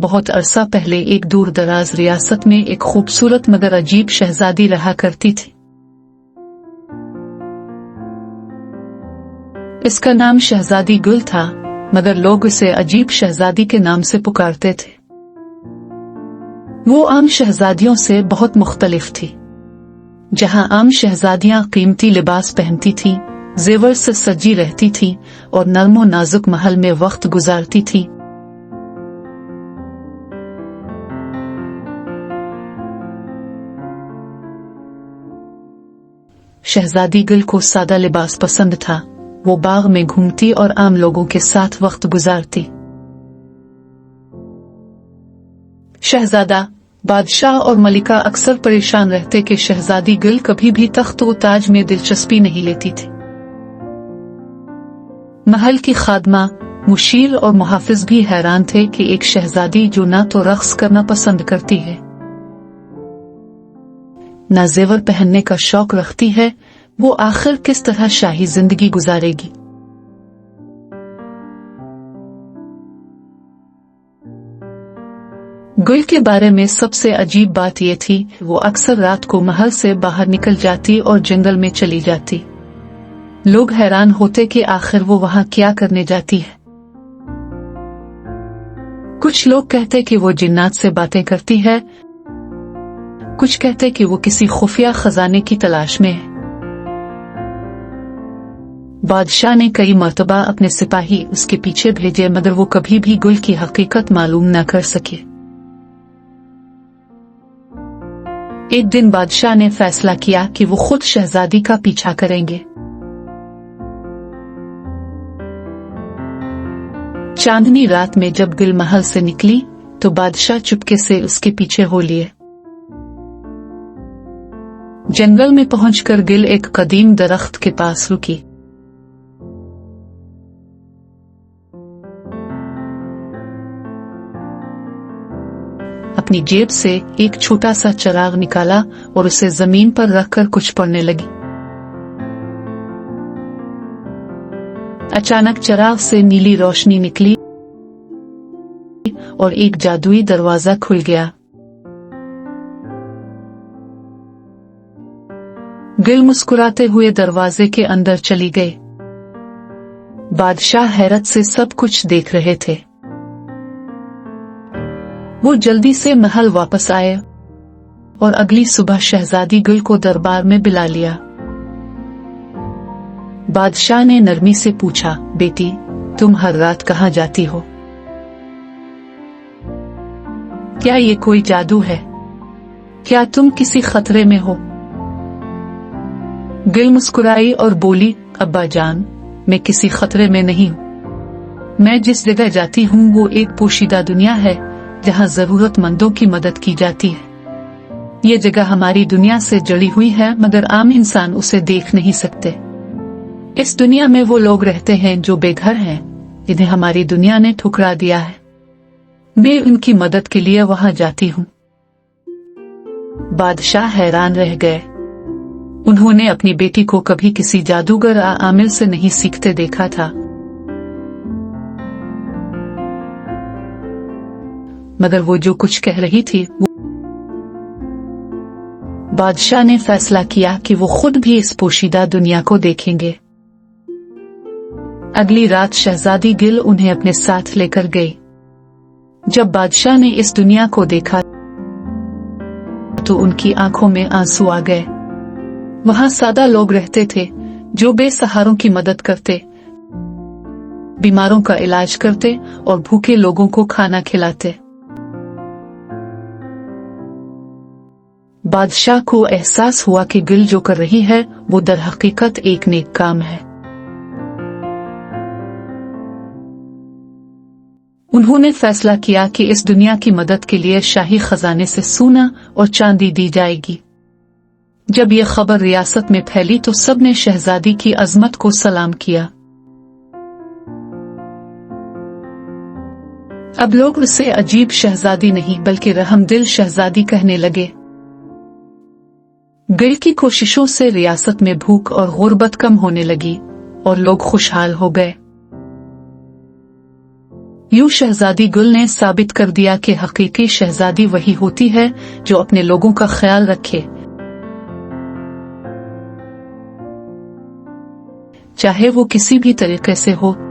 बहुत अरसा पहले एक दूर दराज रियासत में एक खूबसूरत मगर अजीब शहजादी रहा करती थी। इसका नाम शहजादी गुल था, मगर लोग इसे अजीब शहजादी के नाम से पुकारते थे। वो आम शहजादियों से बहुत मुख्तलिफ थी। जहां आम शहजादियां कीमती लिबास पहनती थीं, जेवर से सजी रहती थीं और नर्मो नाजुक महल में वक्त गुजारती थीं, शहजादी गुल को सादा लिबास पसंद था। वो बाग में घूमती और आम लोगों के साथ वक्त गुजारती। शहजादा, बादशाह और मलिका अक्सर परेशान रहते कि शहजादी गुल कभी भी तख्त व ताज में दिलचस्पी नहीं लेती थी। महल की खादमा, मुशीर और मुहाफिज भी हैरान थे कि एक शहजादी जो ना तो रक्स करना पसंद करती है, ना जेवर पहनने का शौक रखती है, वो आखिर किस तरह शाही जिंदगी गुजारेगी। गुल के बारे में सबसे अजीब बात यह थी, वो अक्सर रात को महल से बाहर निकल जाती और जंगल में चली जाती। लोग हैरान होते कि आखिर वो वहां क्या करने जाती है। कुछ लोग कहते कि वो जिन्नात से बातें करती है, कुछ कहते कि वो किसी खुफिया खजाने की तलाश में है। बादशाह ने कई मर्तबा अपने सिपाही उसके पीछे भेजे, मगर वो कभी भी गुल की हकीकत मालूम न कर सके। एक दिन बादशाह ने फैसला किया कि वो खुद शहजादी का पीछा करेंगे। चांदनी रात में जब गुल महल से निकली तो बादशाह चुपके से उसके पीछे हो लिए। जंगल में पहुंचकर गुल एक कदीम दरख्त के पास रुकी। अपनी जेब से एक छोटा सा चिराग निकाला और उसे जमीन पर रखकर कुछ पढ़ने लगी। अचानक चिराग से नीली रोशनी निकली और एक जादुई दरवाजा खुल गया। गुल मुस्कुराते हुए दरवाजे के अंदर चली गई। बादशाह हैरत से सब कुछ देख रहे थे। वो जल्दी से महल वापस आए और अगली सुबह शहजादी गुल को दरबार में बुला लिया। बादशाह ने नरमी से पूछा, बेटी, तुम हर रात कहाँ जाती हो? क्या ये कोई जादू है? क्या तुम किसी खतरे में हो? गुल मुस्कुराई और बोली, अब्बा जान, मैं किसी खतरे में नहीं हूँ। मैं जिस जगह जाती हूँ वो एक पोशीदा दुनिया है जहाँ जरूरतमंदों की मदद की जाती है। ये जगह हमारी दुनिया से जुड़ी हुई है, मगर आम इंसान उसे देख नहीं सकते। इस दुनिया में वो लोग रहते हैं जो बेघर हैं, जिन्हें हमारी दुनिया ने ठुकरा दिया है। मैं उनकी मदद के लिए वहां जाती हूँ। बादशाह हैरान रह गए। उन्होंने अपनी बेटी को कभी किसी जादूगर या आमिल से नहीं सीखते देखा था। मगर वो जो कुछ कह रही थी, बादशाह ने फैसला किया कि वो खुद भी इस पोशीदा दुनिया को देखेंगे। अगली रात शहजादी गुल उन्हें अपने साथ लेकर गई। जब बादशाह ने इस दुनिया को देखा तो उनकी आंखों में आंसू आ गए। वहां सादा लोग रहते थे जो बेसहारों की मदद करते, बीमारों का इलाज करते और भूखे लोगों को खाना खिलाते। बादशाह को एहसास हुआ कि गुल जो कर रही है वो दरहकीकत एक नेक काम है। उन्होंने फैसला किया कि इस दुनिया की मदद के लिए शाही खजाने से सोना और चांदी दी जाएगी। जब यह खबर रियासत में फैली तो सबने शहजादी की अजमत को सलाम किया। अब लोग उसे अजीब शहजादी नहीं बल्कि रहमदिल शहजादी कहने लगे। गुल की कोशिशों से रियासत में भूख और गुर्बत कम होने लगी और लोग खुशहाल हो गए। یوں شہزادی گل نے ثابت کر دیا کہ حقیقی شہزادی وہی ہوتی ہے جو اپنے لوگوں کا خیال رکھے، چاہے وہ کسی بھی طریقے سے ہو۔